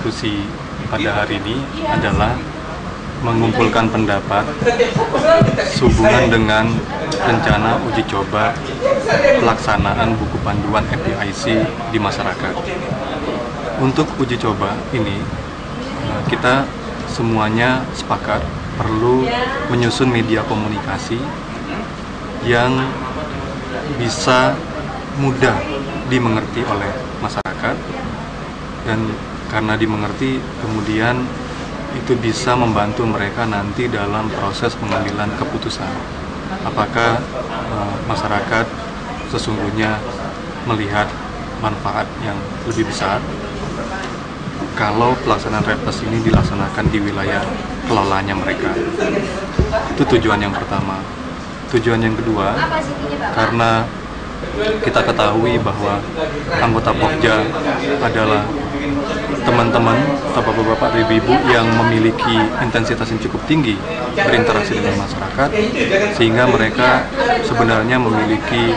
diskusi pada hari ini adalah mengumpulkan pendapat sehubungan dengan rencana uji coba pelaksanaan buku panduan FDIC di masyarakat. Untuk uji coba ini, kita semuanya sepakat perlu menyusun media komunikasi yang bisa mudah dimengerti oleh masyarakat, dan karena dimengerti kemudian itu bisa membantu mereka nanti dalam proses pengambilan keputusan. Apakah masyarakat sesungguhnya melihat manfaat yang lebih besar kalau pelaksanaan Raples ini dilaksanakan di wilayah kelolanya mereka. Itu tujuan yang pertama. Tujuan yang kedua, karena kita ketahui bahwa anggota Pokja adalah teman-teman atau bapak-bapak, ibu-ibu yang memiliki intensitas yang cukup tinggi berinteraksi dengan masyarakat, sehingga mereka sebenarnya memiliki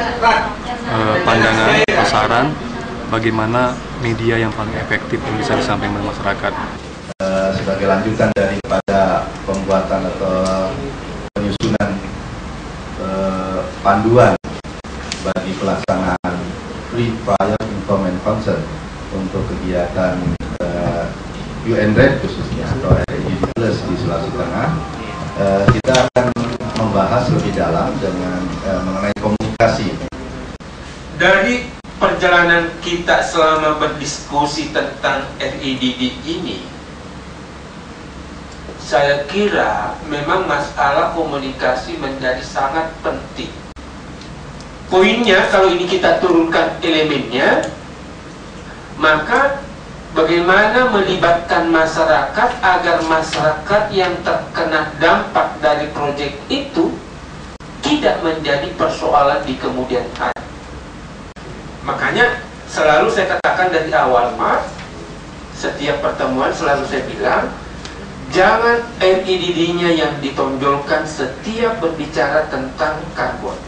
pandangan, saran bagaimana media yang paling efektif yang bisa disampaikan oleh masyarakat. Sebagai lanjutan daripada pembuatan atau penyusunan panduan bagi pelaksanaan Free Prior Information Concern untuk kegiatan UNRED khususnya atau RID Plus di Sulawesi Tengah, kita akan membahas lebih dalam dengan mengenai komunikasi. Dari perjalanan kita selama berdiskusi tentang RIDD ini, saya kira memang masalah komunikasi menjadi sangat penting. Poinnya, kalau ini kita turunkan elemennya, maka bagaimana melibatkan masyarakat agar masyarakat yang terkena dampak dari proyek itu tidak menjadi persoalan di kemudian hari. Makanya selalu saya katakan dari awal, Mas, setiap pertemuan selalu saya bilang, jangan RIDD-nya yang ditonjolkan setiap berbicara tentang karbon.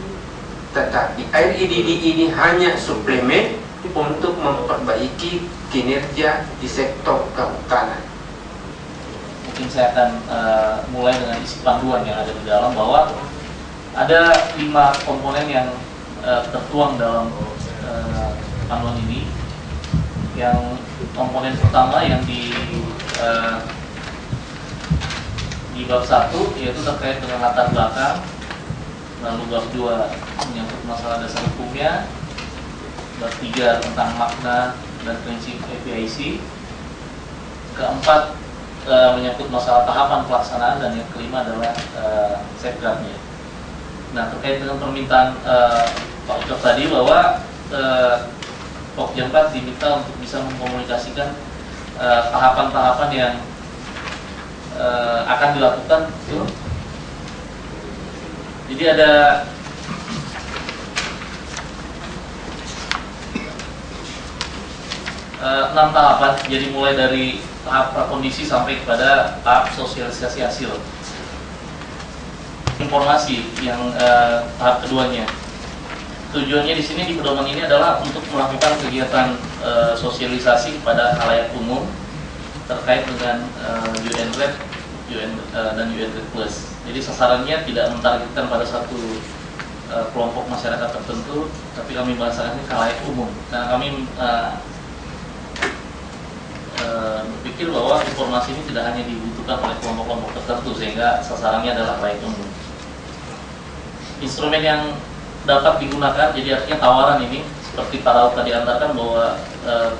Tetapi RIDD ini hanya suplemen untuk memperbaiki kinerja di sektor kehutanan. Mungkin saya akan mulai dengan isi panduan yang ada di dalam, bahwa ada 5 komponen yang tertuang dalam panduan ini. Yang komponen pertama yang di bab 1 yaitu terkait dengan latar belakang, lalu bab 2 menyangkut masalah dasar hukumnya, bab 3 tentang makna dan prinsip FDIC, keempat menyangkut masalah tahapan pelaksanaan, dan yang kelima adalah safeguard-nya. Nah, terkait dengan permintaan Pak Ucok tadi bahwa Pokja 4 diminta untuk bisa mengkomunikasikan tahapan-tahapan yang akan dilakukan. Jadi ada 6 tahapan, jadi mulai dari tahap prakondisi sampai kepada tahap sosialisasi hasil informasi yang tahap keduanya. Tujuannya di sini, di pedoman ini adalah untuk melakukan kegiatan sosialisasi kepada khalayak umum terkait dengan UNRED dan UNRED Plus. Jadi sasarannya tidak mentargetkan pada satu kelompok masyarakat tertentu, tapi kami bahasakan ini khalayak umum. Nah, kami berpikir bahwa informasi ini tidak hanya dibutuhkan oleh kelompok-kelompok tertentu, sehingga sasarannya adalah khalayak umum. Instrumen yang dapat digunakan, jadi artinya tawaran ini seperti Pak Raut tadi antarkan, bahwa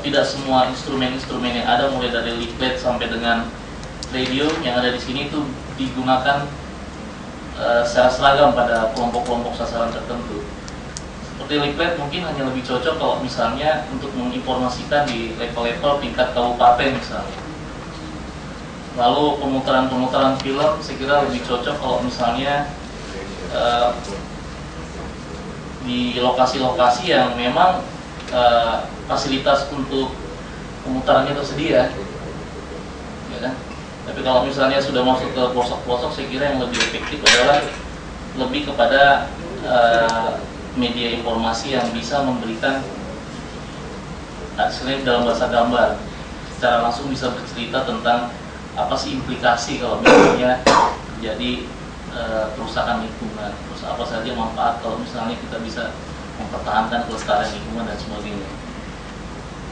tidak semua instrumen-instrumen yang ada, mulai dari leaflet sampai dengan radio yang ada di sini, itu digunakan secara seragam pada kelompok-kelompok sasaran tertentu. Seperti leaflet mungkin hanya lebih cocok kalau misalnya untuk menginformasikan di level-level tingkat kabupaten misalnya. Lalu pemutaran-pemutaran film saya kira lebih cocok kalau misalnya di lokasi-lokasi yang memang fasilitas untuk pemutarannya tersedia, ya kan? Tapi kalau misalnya sudah masuk ke pelosok-pelosok, saya kira yang lebih efektif adalah lebih kepada media informasi yang bisa memberikan hasilnya dalam bahasa gambar. secara langsung bisa bercerita tentang apa sih implikasi kalau misalnya terjadi kerusakan lingkungan, terus apa saja manfaat kalau misalnya kita bisa mempertahankan kelestarian lingkungan dan sebagainya.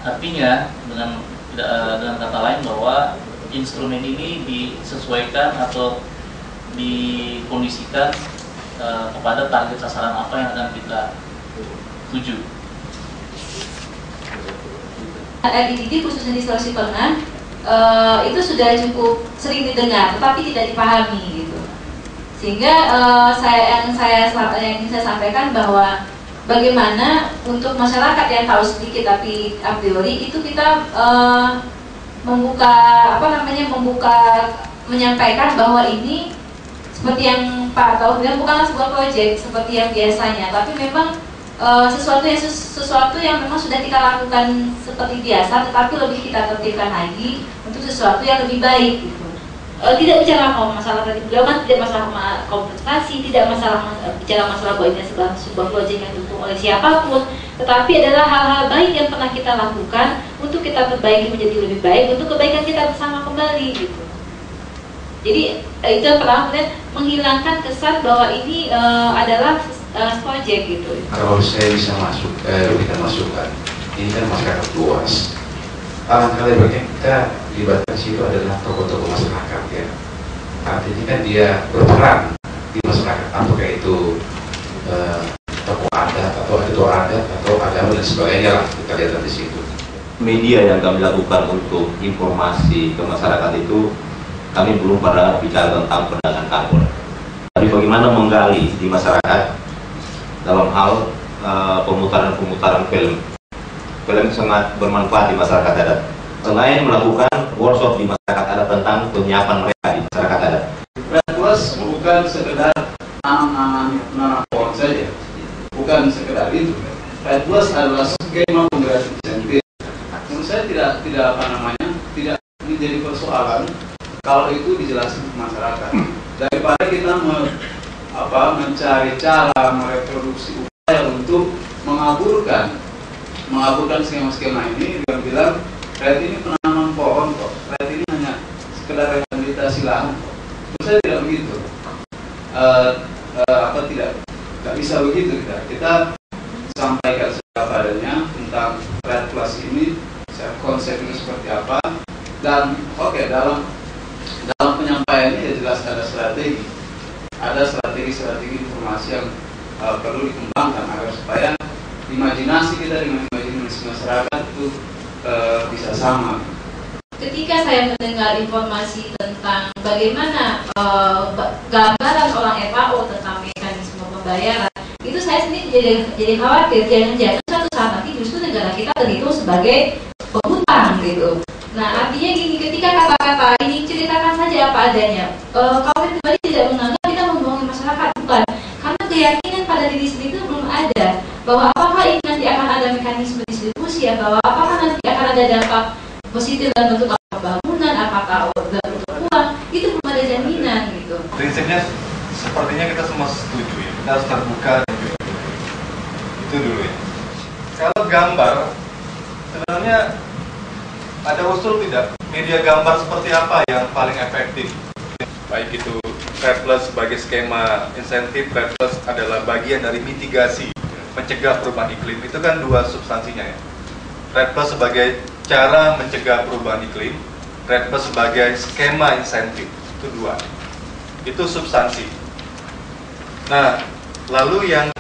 Artinya dengan kata lain bahwa instrumen ini disesuaikan atau dikondisikan kepada target sasaran apa yang akan kita tuju. RDDD khususnya di Sulawesi Tengah itu sudah cukup sering didengar, tetapi tidak dipahami gitu. Sehingga yang ingin saya sampaikan bahwa bagaimana untuk masyarakat yang tahu sedikit tapi a priori itu kita menyampaikan bahwa ini seperti yang Pak tahu bilang bukanlah sebuah proyek seperti yang biasanya, tapi memang sesuatu yang memang sudah kita lakukan seperti biasa, tetapi lebih kita tertibkan lagi untuk sesuatu yang lebih baik gitu. Tidak bicara masalah tadi beliau kan tidak masalah kompensasi, tidak bicara masalah bahwa ini sebuah proyek yang didukung oleh siapapun, tetapi adalah hal-hal baik yang pernah kita lakukan untuk kita perbaiki menjadi lebih baik untuk kebaikan kita bersama kembali gitu. Jadi itu yang pertama, kemudian menghilangkan kesan bahwa ini adalah proyek gitu. Kalau saya bisa masukkan, ini kan masyarakat luas. Alangkah baiknya kita dibatasi itu adalah tokoh-tokoh masyarakat ya. Artinya kan dia berperan di masyarakat, apakah itu tokoh adat atau agama dan sebagainya lah, kita lihat di situ. Media yang kami lakukan untuk informasi ke masyarakat itu, kami belum pada bicara tentang perdagangan karbon. Tapi bagaimana menggali di masyarakat dalam hal pemutaran film. Film sangat bermanfaat di masyarakat adat. Selain melakukan workshop di masyarakat adat tentang penyiapan mereka di masyarakat adat. Plus bukan sekedar nanam pohon saja, bukan sekedar itu. Plus adalah skema pengganti insentif. Menurut saya tidak tidak menjadi persoalan kalau itu dijelaskan ke masyarakat. Daripada kita mencari cara mereproduksi upaya untuk mengaburkan skema-skema ini dengan bilang RET ini penanaman pohon kok, RET ini hanya sekedar rehabilitasi lahan kok. Menurut saya tidak begitu. Tidak bisa begitu kita sampaikan secara adanya tentang RET Plus ini, konsepnya seperti apa, dan dalam penyampaiannya ya jelas ada strategi informasi yang perlu dikembangkan agar supaya imajinasi kita dengan imajinasi masyarakat itu bisa sama. Ketika saya mendengar informasi tentang bagaimana gambaran orang FAO tentang mekanisme pembayaran, itu saya sendiri jadi khawatir jangan-jangan suatu saat nanti justru negara kita terhitung sebagai penghutang gitu. Nah artinya gini, ketika kata-kata ini ceritakan saja apa adanya. Kalau pribadi tidak menganggap kita membohongi masyarakat, bukan, karena keyakinan pada diri sendiri itu belum ada bahwa apakah ini nanti akan ada mekanisme distribusi, bahwa apakah nanti akan ada dampak positif dalam bentuk bangunan, apakah dalam bentuk uang, itu belum ada jaminan gitu. Prinsipnya sepertinya kita semua setuju ya, kita harus terbuka dan jujur. Itu dulu ya. Kalau gambar, sebenarnya ada usul tidak media gambar seperti apa yang paling efektif? Baik itu RET Plus sebagai skema insentif, RET Plus adalah bagian dari mitigasi mencegah perubahan iklim. Itu kan dua substansinya ya. RET Plus sebagai cara mencegah perubahan iklim, RET Plus sebagai skema insentif. Itu dua. Itu substansi. Nah, lalu yang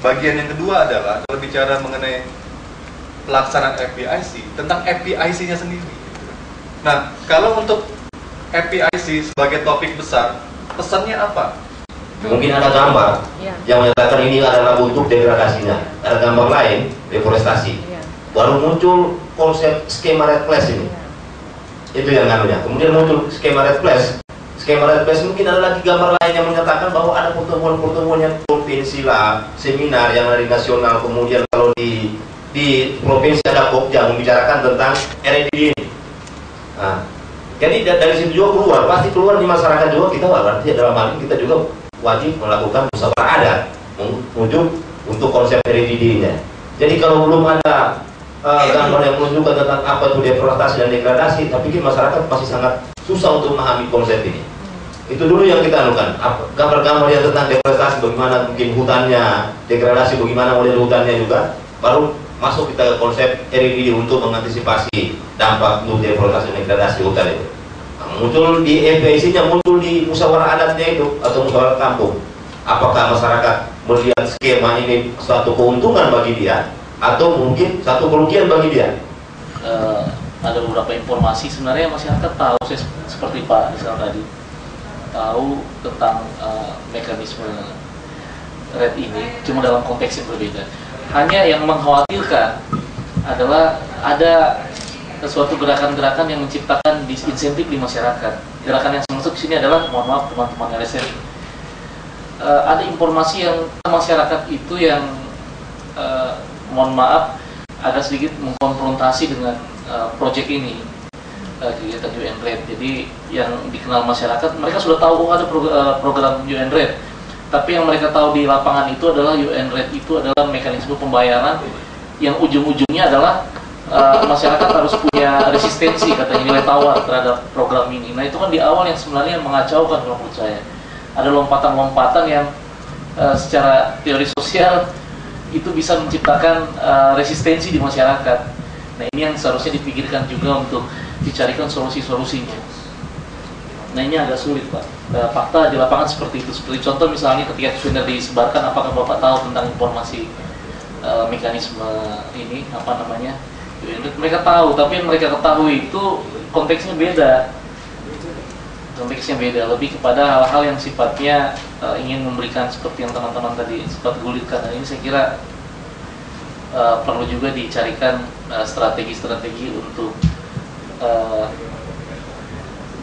bagian yang kedua adalah kalau bicara mengenai pelaksanaan FPIC, tentang FPIC-nya sendiri. Nah, kalau untuk FPIC sebagai topik besar, pesannya apa? Mungkin ada gambar yang menyatakan ini adalah bentuk degradasinya. Ada gambar lain, deforestasi. Baru muncul konsep skema RET Plus ini. Itu yang anunya. Kemudian muncul skema RET Plus. Skema RET Plus mungkin ada lagi gambar lain yang menyatakan bahwa ada pertemuan-pertemuan yang provinsi lah, seminar yang dari nasional, kemudian kalau di provinsi ada Pokja membicarakan tentang REDD ini. Nah, jadi dari situ juga pasti keluar di masyarakat juga. Kita berarti dalam hal ini kita juga wajib melakukan musyawarah adat untuk konsep REDD-nya. Jadi kalau belum ada gambar yang menunjukkan tentang apa itu deforestasi dan degradasi, tapi masyarakat masih sangat susah untuk memahami konsep ini. Itu dulu yang kita anukan, gambar-gambar yang tentang deforestasi, bagaimana mungkin hutannya, degradasi, bagaimana model hutannya juga, baru masuk kita ke konsep RID untuk mengantisipasi dampak untuk deforestasi dan degradasi hutan itu. Nah, muncul di FPIC-nya, muncul di musyawarah adatnya itu atau musyawarah kampung. Apakah masyarakat melihat skema ini suatu keuntungan bagi dia atau mungkin satu kerugian bagi dia? Ada beberapa informasi sebenarnya masyarakat tahu, seperti Pak Rizal tadi, tahu tentang mekanisme RED ini, cuma dalam konteks yang berbeda. Hanya yang mengkhawatirkan adalah ada suatu gerakan-gerakan yang menciptakan disinsentif di masyarakat. Gerakan yang masuk ke sini adalah, mohon maaf teman-teman LSM, ada informasi yang masyarakat itu yang mohon maaf agak sedikit mengkonfrontasi dengan proyek ini, kegiatan UN-RED. Jadi yang dikenal masyarakat, mereka sudah tahu ada program UN-RED, tapi yang mereka tahu di lapangan itu adalah UN-RED itu adalah mekanisme pembayaran yang ujung-ujungnya adalah masyarakat harus punya resistensi, katanya, nilai tawar terhadap program ini. Nah, itu kan di awal yang sebenarnya mengacaukan kalau menurut saya. Ada lompatan-lompatan yang secara teori sosial itu bisa menciptakan resistensi di masyarakat. Nah, ini yang seharusnya dipikirkan juga untuk dicarikan solusi-solusinya. Nah, ini agak sulit, Pak. Fakta di lapangan seperti itu. Seperti contoh misalnya ketika sudah disebarkan, apakah Bapak tahu tentang informasi mekanisme ini, apa namanya, mereka tahu, tapi yang mereka ketahui itu konteksnya beda. Konteksnya beda, lebih kepada hal-hal yang sifatnya ingin memberikan seperti yang teman-teman tadi sempat gulirkan. Dan ini saya kira perlu juga dicarikan strategi-strategi untuk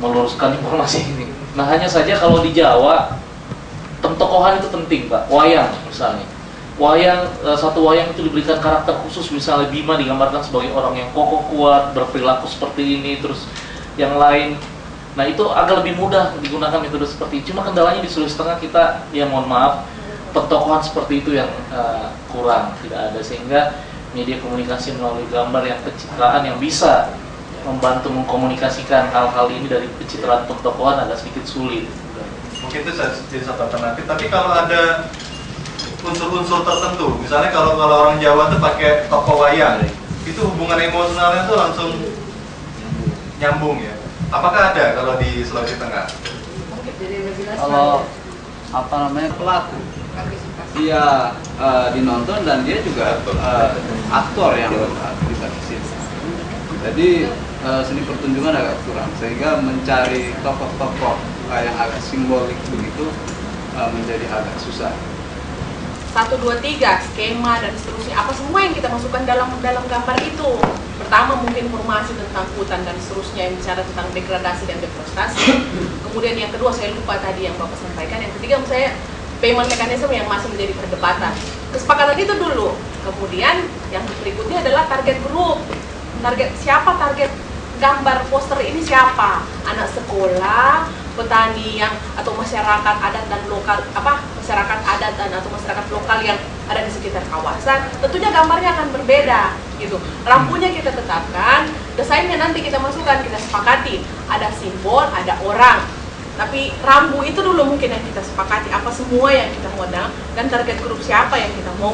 meluruskan informasi ini. Nah, hanya saja kalau di Jawa pentokohan itu penting, Pak. Wayang misalnya, wayang, satu wayang itu diberikan karakter khusus, misalnya Bima digambarkan sebagai orang yang kokoh kuat, berperilaku seperti ini, terus yang lain. Nah, itu agak lebih mudah digunakan metode seperti itu. Cuma kendalanya di Sulawesi Tengah kita, ya mohon maaf, pentokohan seperti itu yang kurang, tidak ada, sehingga media komunikasi melalui gambar yang pencitraan yang bisa membantu mengkomunikasikan hal-hal ini dari pencitraan pentokohan agak sedikit sulit. Mungkin itu jadi satu alternatif. Tapi kalau ada unsur-unsur tertentu, misalnya kalau orang Jawa tuh pakai tokoh wayang, itu hubungan emosionalnya tuh langsung nyambung ya. Apakah ada kalau di Sulawesi Tengah? Kalau apa namanya pelaku, dia dinonton dan dia juga aktor yang bisa di situ. Jadi seni pertunjukan agak kurang, sehingga mencari tokoh-tokoh yang agak simbolik begitu menjadi agak susah. 1, 2, 3 skema dan seterusnya, apa semua yang kita masukkan dalam gambar itu. Pertama mungkin informasi tentang hutan dan seterusnya, yang bicara tentang degradasi dan deforestasi. Kemudian yang kedua saya lupa tadi yang Bapak sampaikan. Yang ketiga menurut saya payment mechanism yang masih menjadi perdebatan. Kesepakatan itu dulu. Kemudian yang berikutnya adalah target grup. Siapa target gambar poster ini, siapa? Anak sekolah, petani yang atau masyarakat adat dan lokal, masyarakat adat dan atau masyarakat lokal yang ada di sekitar kawasan. Tentunya gambarnya akan berbeda gitu. Rampunya kita tetapkan, desainnya nanti kita masukkan, kita sepakati. Ada simbol, ada orang. Tapi rambu itu dulu mungkin yang kita sepakati, apa semua yang kita modal dan target grup siapa yang kita mau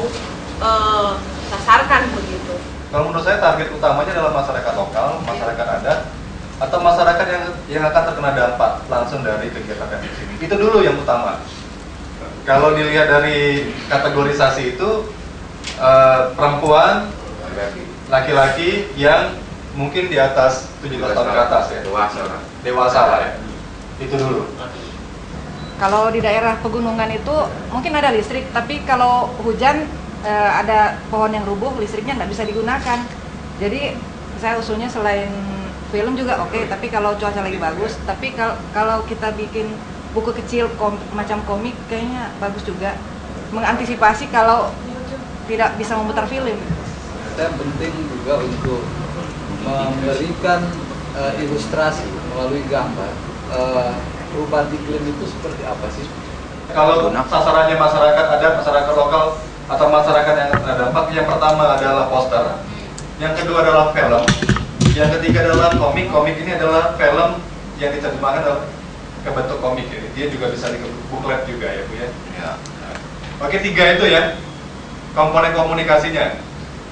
sasarkan begitu. Kalau menurut saya target utamanya adalah masyarakat lokal, masyarakat adat, atau masyarakat yang akan terkena dampak langsung dari kegiatan teknis ini. Itu dulu yang utama. Kalau dilihat dari kategorisasi itu perempuan, laki-laki yang mungkin di atas 17 tahun ke atas ya, dewasa lah ya. Itu dulu. Kalau di daerah pegunungan itu mungkin ada listrik, tapi kalau hujan ada pohon yang rubuh, listriknya nggak bisa digunakan. Jadi saya usulnya selain film juga oke, tapi kalau cuaca lagi bagus. Tapi kalau kita bikin buku kecil macam komik, kayaknya bagus juga. Mengantisipasi kalau tidak bisa memutar film. Saya penting juga untuk memberikan ilustrasi melalui gambar. Perubahan iklim itu seperti apa sih? Kalau sasarannya masyarakat adat, masyarakat lokal, atau masyarakat yang terkena dampak, yang pertama adalah poster. yang kedua adalah film, yang ketiga adalah komik. Komik ini adalah film yang diterjemahkan ke bentuk komik ya. Dia juga bisa di booklet juga ya Bu ya. Oke, 3 itu ya komponen komunikasinya.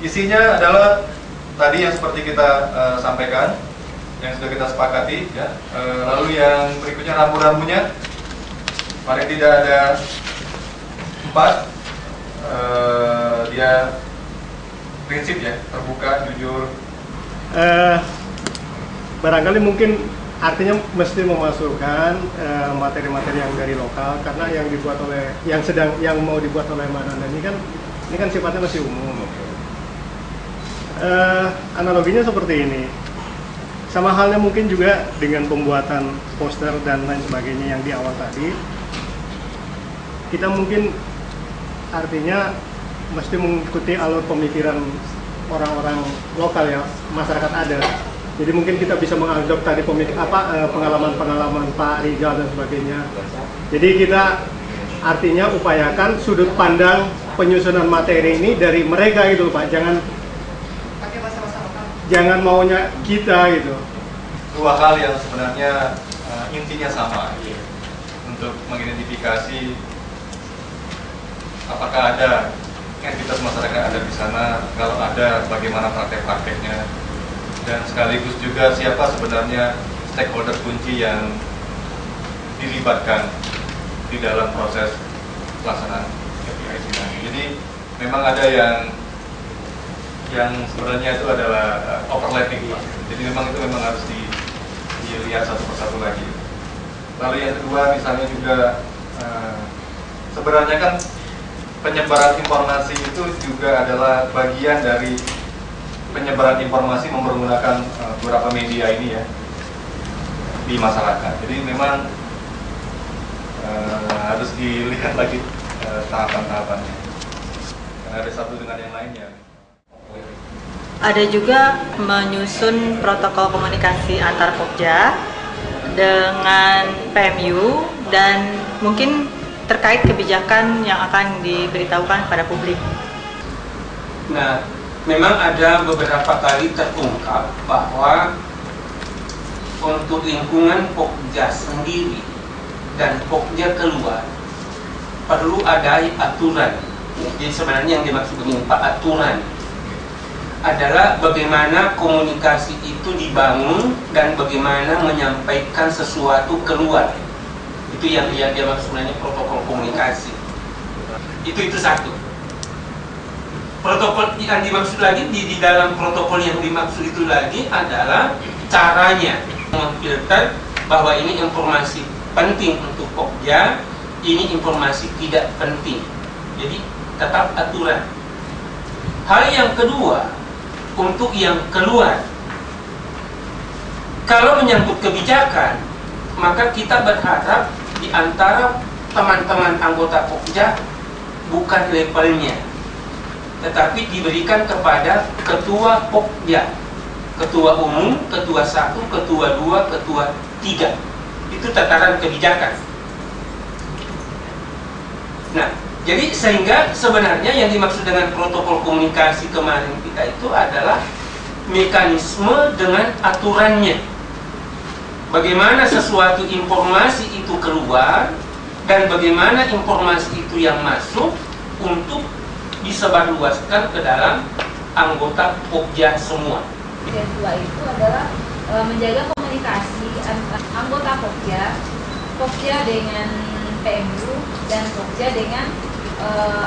Isinya adalah tadi yang seperti kita sampaikan, yang sudah kita sepakati ya. Lalu yang berikutnya rambu-rambunya, paling tidak ada 4. Dia prinsip ya, terbuka, jujur. Barangkali mungkin artinya mesti memasukkan materi-materi yang dari lokal, karena yang dibuat oleh yang mau dibuat oleh Mbak Nanda ini kan sifatnya masih umum. Analoginya seperti ini, sama halnya mungkin juga dengan pembuatan poster dan lain sebagainya yang di awal tadi. Kita mungkin artinya mesti mengikuti alur pemikiran orang-orang lokal ya, masyarakat adat. Jadi mungkin kita bisa mengadop tadi pengalaman-pengalaman Pak Rizal dan sebagainya. Jadi kita artinya upayakan sudut pandang penyusunan materi ini dari mereka gitu Pak. Jangan maunya kita gitu. 2 hal yang sebenarnya intinya sama untuk mengidentifikasi apakah ada entitas masyarakat ada di sana, kalau ada bagaimana praktek-prakteknya, dan sekaligus juga siapa sebenarnya stakeholder kunci yang dilibatkan di dalam proses pelaksanaan KPIs ini. Jadi memang ada yang sebenarnya itu adalah overlapping, jadi memang itu harus dilihat satu persatu lagi. Lalu yang kedua misalnya juga sebenarnya kan penyebaran informasi itu juga adalah bagian dari penyebaran informasi menggunakan beberapa media ini ya di masyarakat. Jadi memang harus dilihat lagi tahapan-tahapannya. Karena ada satu dengan yang lainnya. Ada juga menyusun protokol komunikasi antar Pokja dengan PMU dan mungkin terkait kebijakan yang akan diberitahukan pada publik. Nah, memang ada beberapa kali terungkap bahwa untuk lingkungan Pokja sendiri dan Pokja keluar perlu ada aturan. Jadi sebenarnya yang dimaksud dengan aturan adalah bagaimana komunikasi itu dibangun dan bagaimana menyampaikan sesuatu keluar. Itu yang dia maksud sebenarnya protokol komunikasi. Itu satu. Protokol yang dimaksud lagi di dalam protokol yang dimaksud itu lagi adalah caranya memfilter bahwa ini informasi penting untuk Pokja, ini informasi tidak penting. Jadi tetap aturan. Hal yang kedua, untuk yang keluar, kalau menyangkut kebijakan, maka kita berharap di antara teman-teman anggota Pokja bukan levelnya, tetapi diberikan kepada ketua Pokja, ketua umum, ketua 1, ketua 2, ketua 3. Itu tataran kebijakan. Nah, jadi sehingga sebenarnya yang dimaksud dengan protokol komunikasi kemarin kita itu adalah mekanisme dengan aturannya. Bagaimana sesuatu informasi itu keluar dan bagaimana informasi itu yang masuk untuk disebarluaskan ke dalam anggota Pokja semua. Yang kedua itu adalah menjaga komunikasi antara anggota Pokja dengan PMU dan Pokja dengan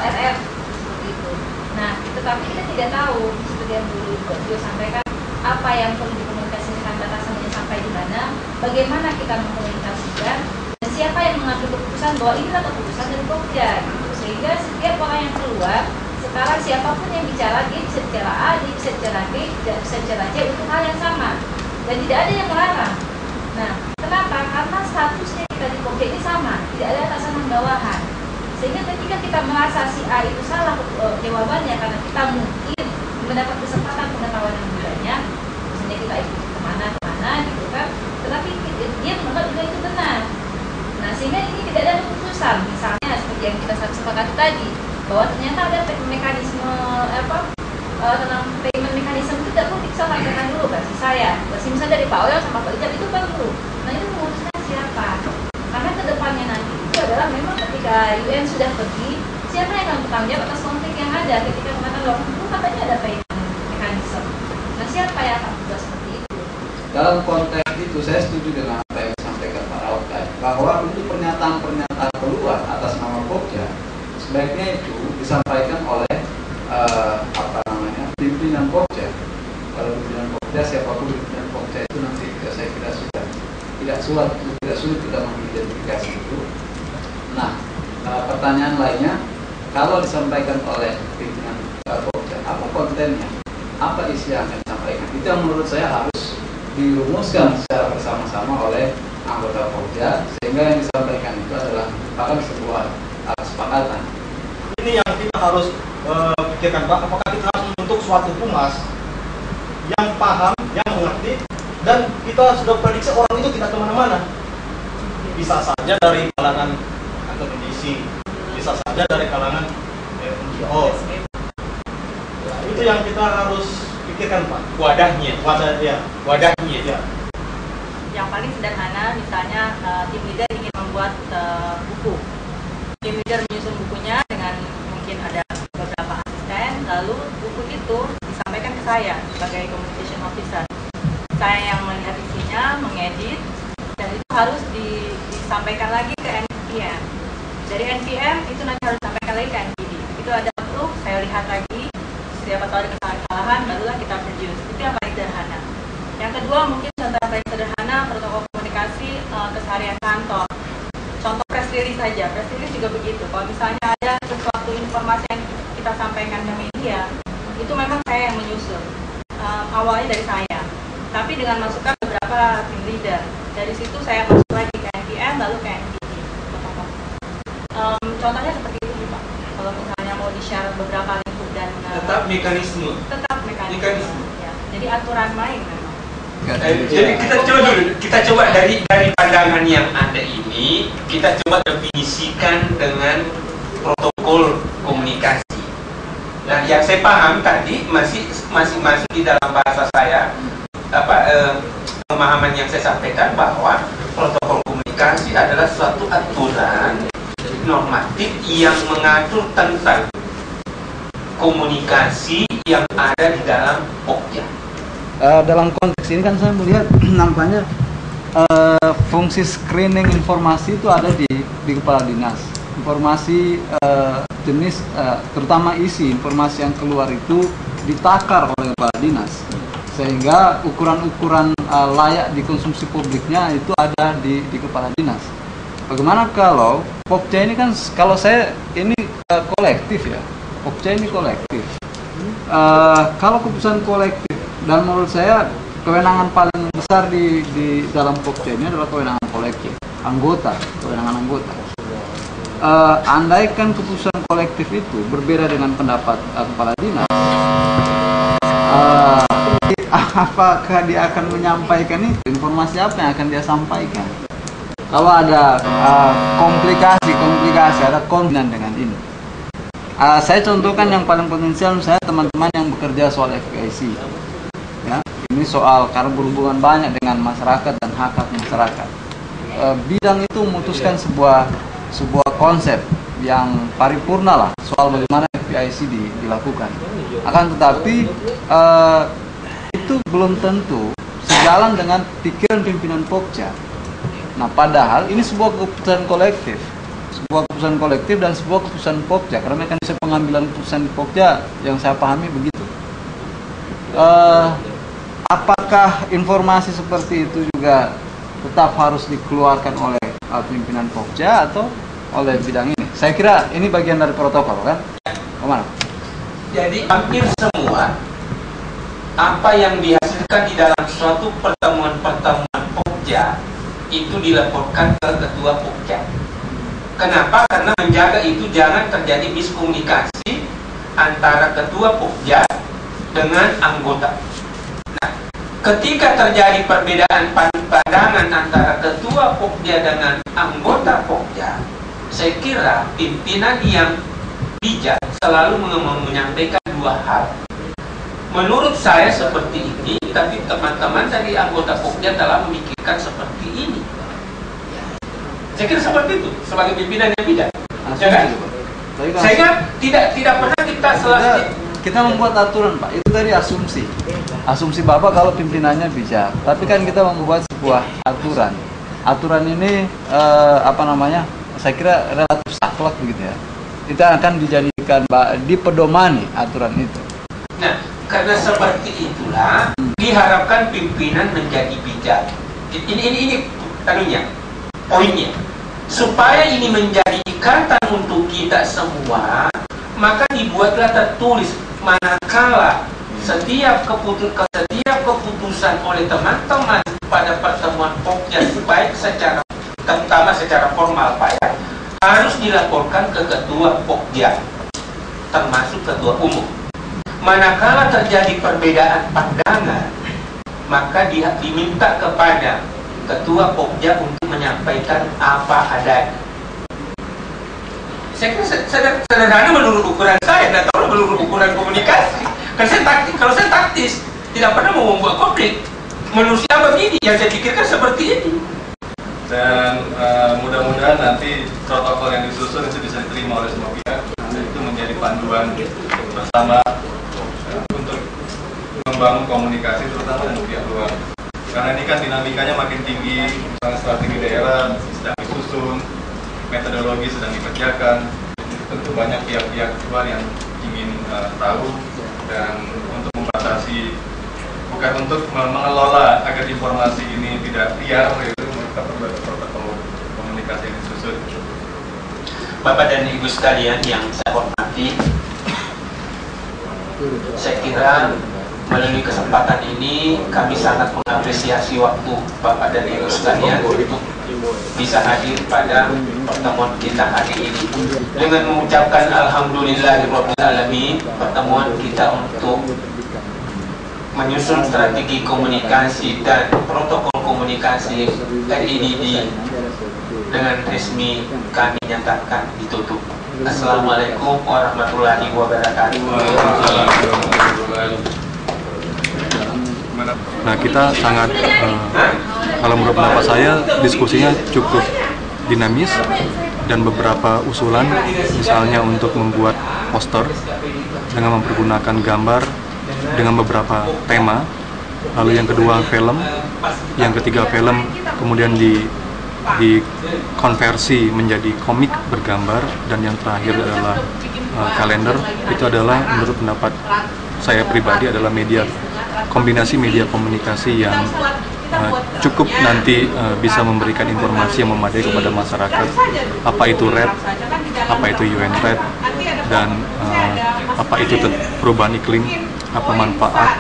RR seperti itu. Nah, tetapi kita tidak tahu seperti yang dulu juga sampaikan apa yang perlu dikomunikasikan, batasannya sampai di mana, bagaimana kita mengkomunikasikan, dan siapa yang mengambil keputusan bahwa inilah keputusan dari Pokja gitu. Sehingga setiap orang yang keluar sekarang siapapun yang bicara, dia bisa bicara A, dia bisa bicara B, dia bisa bicara C untuk hal yang sama dan tidak ada yang melarang. Nah, kenapa? Karena statusnya kita di Pokja ini sama, tidak ada atasan dan bawahan. Sehingga ketika kita merasa si A itu salah jawabannya karena kita mungkin mendapat kesempatan pengetahuan yang lebih banyak, misalnya kita ikut kemana-kemana gitu kan, tetapi dia menganggap juga itu benar. Nah, sehingga ini tidak ada keputusan, misalnya seperti yang kita sepakati tadi, bahwa ternyata ada mekanisme tentang payment mekanisme itu bisa sampaikan dulu versi saya, versi misalnya dari Pak Oyo sama Pak Ijab itu perlu. Nah itu memutuskan siapa? Karena kedepannya nanti itu adalah memang ketika UN sudah pergi, siapa yang akan bertanggung jawab atas konflik yang ada ketika mengatakan bahwa itu katanya ada mekanisme. Nah siapa yang akan berbuat seperti itu? Dalam konteks itu saya setuju dengan apa yang disampaikan Pak Raut tadi, bahwa untuk pernyataan-pernyataan keluar atas nama Pokja sebaiknya itu disampaikan oleh pimpinan Pokja. Kalau pimpinan Pokja, siapapun pimpinan Pokja itu nanti saya kira sudah tidak sulit kita mengidentifikasi itu. Nah, pertanyaan lainnya, kalau disampaikan oleh pimpinan Pokja, apa kontennya, apa isi yang akan disampaikan, itu yang menurut saya harus dirumuskan secara bersama-sama oleh anggota Pokja, sehingga yang disampaikan itu adalah merupakan sebuah kesepakatan. Ini yang kita harus pikirkan, Pak, apakah kita harus membentuk suatu humas yang paham, yang mengerti, dan kita sudah prediksi orang itu tidak kemana-mana. Bisa saja dari kalangan akademisi, bisa saja dari kalangan NGO. Nah, itu yang kita harus pikirkan, Pak. Wadahnya. Wadahnya. Ya. Yang paling sederhana, misalnya tim leader ingin membuat buku. Tim leader menyusun bukunya dengan mungkin ada beberapa asisten, lalu buku itu disampaikan ke saya sebagai communication officer. Saya yang melihat isinya, mengedit, dan itu harus disampaikan lagi ke NPM. Dari NPM itu nanti harus disampaikan lagi ke NPD. Itu ada approve, saya lihat lagi, siapa tahu ada kesalahan, barulah kita produce. Itu yang paling sederhana. Yang kedua, mungkin contoh yang paling sederhana, protokol komunikasi keseharian kantor. Contoh press release saja, press release juga begitu. Kalau misalnya ada sesuatu informasi yang kita sampaikan ke media, itu memang saya yang menyusun. Awalnya dari saya, tapi dengan masukan beberapa tim leader. Dari situ saya masuk lagi ke NPM, lalu ke NPD. Contohnya seperti itu, Pak. Kalau misalnya mau di-share beberapa lingkup dan tetap mekanisme. Ya. Jadi aturan main memang. Jadi kita coba dari pandangan yang ada ini, kita coba definisikan dengan protokol komunikasi. Nah, yang saya paham tadi masih masuk di dalam bahasa saya, pemahaman yang saya sampaikan bahwa protokol komunikasi adalah suatu aturan normatif yang mengatur tentang komunikasi yang ada di dalam Pokja. Dalam konteks ini kan saya melihat nampaknya fungsi screening informasi itu ada di kepala dinas. Informasi jenis terutama isi informasi yang keluar itu ditakar oleh kepala dinas, sehingga ukuran-ukuran layak dikonsumsi publiknya itu ada di kepala dinas. Bagaimana kalau Pokja ini kan, kalau saya ini kolektif ya, Pokja ini kolektif. Kalau keputusan kolektif, dan menurut saya kewenangan paling besar di dalam Pokja ini adalah kewenangan kolektif, kewenangan anggota. Andaikan keputusan kolektif itu berbeda dengan pendapat kepala dinas, apakah dia akan menyampaikan itu? Informasi apa yang akan dia sampaikan? Kalau ada komplikasi, ada konflik dengan ini. Saya contohkan yang paling potensial, misalnya teman-teman yang bekerja soal FPIC. Ya, ini soal karena berhubungan banyak dengan masyarakat dan hak-hak masyarakat. Bidang itu memutuskan sebuah konsep yang paripurna lah soal bagaimana FPIC dilakukan. Akan tetapi itu belum tentu sejalan dengan pikiran pimpinan Pokja. Nah, padahal ini sebuah keputusan kolektif dan sebuah keputusan Pokja, karena mekanisme pengambilan keputusan di Pokja yang saya pahami begitu. Apakah informasi seperti itu juga tetap harus dikeluarkan oleh pimpinan Pokja atau oleh bidang ini? Saya kira ini bagian dari protokol, kan? Kemana? Jadi hampir semua apa yang dihasilkan di dalam suatu pertemuan Pokja itu dilaporkan ke ketua Pokja. Kenapa? Karena menjaga itu jangan terjadi miskomunikasi antara ketua Pokja dengan anggota. Nah, ketika terjadi perbedaan pandangan antara ketua Pokja dengan anggota Pokja, saya kira pimpinan yang bijak selalu menyampaikan dua hal. menurut saya seperti ini, tapi teman-teman dari anggota Pokja telah memikirkan seperti ini. Saya kira seperti itu sebagai pimpinan yang bidang. Ya kan? Sehingga tidak pernah kita selesai. Kita membuat aturan, Pak. Itu tadi asumsi. Asumsi Bapak kalau pimpinannya bijak. Tapi kan kita membuat sebuah aturan. Aturan ini saya kira relatif saklek begitu ya. Kita akan dijadikan dipedomani aturan itu. Nah, karena seperti itulah diharapkan pimpinan menjadi bijak. Ini tanunya, poinnya. Supaya ini menjadi ikatan untuk kita semua, maka dibuatlah tertulis manakala setiap keputusan oleh teman-teman pada pertemuan Pokja, baik terutama secara formal, Pak ya, harus dilaporkan ke ketua Pokja, termasuk ketua umum. Manakala terjadi perbedaan pandangan, maka dia diminta kepada ketua Pokja untuk menyampaikan apa adanya. Saya kira sederhana menurut ukuran saya, tidak tahu menurut ukuran komunikasi. Kalau saya taktis, tidak pernah mau membuat konflik. Manusia begini, yang saya pikirkan seperti ini. Dan mudah-mudahan nanti protokol yang disusun itu bisa diterima oleh semua pihak. Itu menjadi panduan bersama untuk membangun komunikasi terutama dengan pihak luar. Karena ini kan dinamikanya makin tinggi, misalnya strategi daerah sedang disusun, metodologi sedang dikerjakan. Tentu banyak pihak-pihak luar yang ingin tahu, dan untuk membatasi, bukan untuk mengelola agar informasi ini tidak liar, itu kita perlu ada protokol komunikasi yang disusun. Bapak dan Ibu sekalian yang saya hormati, saya kira melalui kesempatan ini kami sangat mengapresiasi waktu Bapak dan Ibu sekalian untuk bisa hadir pada pertemuan kita hari ini. Dengan mengucapkan alhamdulillahirabbil alamin, pertemuan kita untuk menyusun strategi komunikasi dan protokol komunikasi RIDD dengan resmi kami nyatakan ditutup. Assalamualaikum warahmatullahi wabarakatuh. Nah, kita sangat kalau menurut pendapat saya diskusinya cukup dinamis, dan beberapa usulan misalnya untuk membuat poster dengan mempergunakan gambar dengan beberapa tema, lalu yang kedua film, yang ketiga film kemudian dikonversi menjadi komik bergambar, dan yang terakhir adalah kalender. Itu adalah menurut pendapat saya pribadi adalah kombinasi media komunikasi yang cukup nanti bisa memberikan informasi yang memadai kepada masyarakat, apa itu RED, apa itu UN RED, dan apa itu perubahan iklim, apa manfaat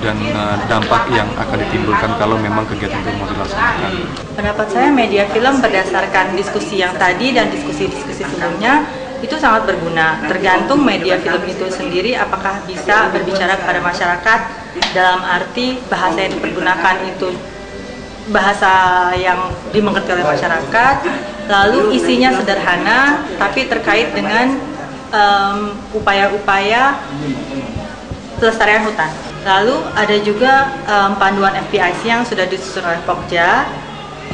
dan dampak yang akan ditimbulkan kalau memang kegiatan itu mau dilaksanakan. Pendapat saya media film berdasarkan diskusi yang tadi dan diskusi-diskusi sebelumnya itu sangat berguna. Tergantung media film itu sendiri apakah bisa berbicara kepada masyarakat dalam arti bahasa yang dipergunakan itu bahasa yang dimengerti oleh masyarakat, lalu isinya sederhana tapi terkait dengan upaya-upaya pelestarian hutan. Lalu ada juga panduan FPIC yang sudah disusun oleh Pokja,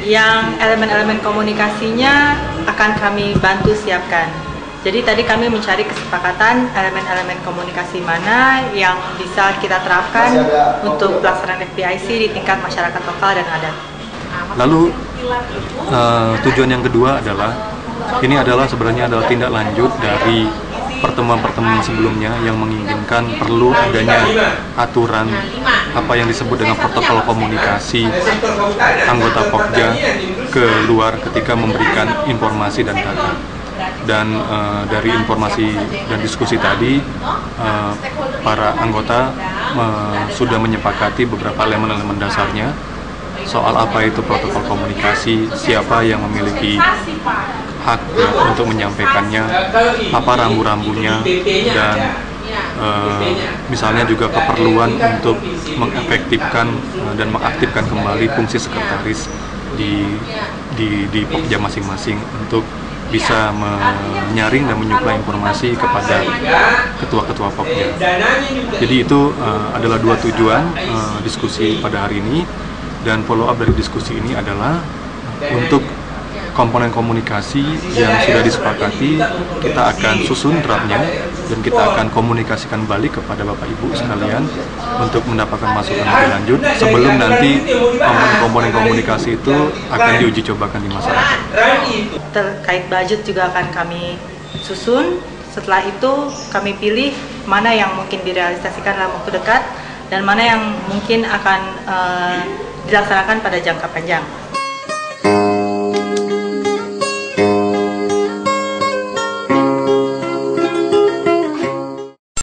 yang elemen-elemen komunikasinya akan kami bantu siapkan. Jadi tadi kami mencari kesepakatan elemen-elemen komunikasi mana yang bisa kita terapkan untuk pelaksanaan FPIC di tingkat masyarakat lokal dan adat. Lalu tujuan yang kedua adalah, ini adalah sebenarnya adalah tindak lanjut dari pertemuan-pertemuan sebelumnya yang menginginkan perlu adanya aturan apa yang disebut dengan protokol komunikasi anggota Pokja ke luar ketika memberikan informasi dan data. Dan dari informasi dan diskusi tadi, para anggota sudah menyepakati beberapa elemen-elemen dasarnya soal apa itu protokol komunikasi, siapa yang memiliki hak untuk menyampaikannya, apa rambu-rambunya, dan misalnya juga keperluan untuk mengefektifkan dan mengaktifkan kembali fungsi sekretaris di Pokja masing-masing untuk bisa menyaring dan menyuplai informasi kepada ketua-ketua POP-nya. Jadi itu adalah dua tujuan diskusi pada hari ini, dan follow up dari diskusi ini adalah untuk komponen komunikasi yang sudah disepakati, kita akan susun draftnya dan kita akan komunikasikan balik kepada Bapak Ibu sekalian untuk mendapatkan masukan lebih lanjut sebelum nanti komponen komunikasi itu akan diuji cobakan di masyarakat. Terkait budget juga akan kami susun. Setelah itu kami pilih mana yang mungkin direalisasikan dalam waktu dekat dan mana yang mungkin akan dilaksanakan pada jangka panjang.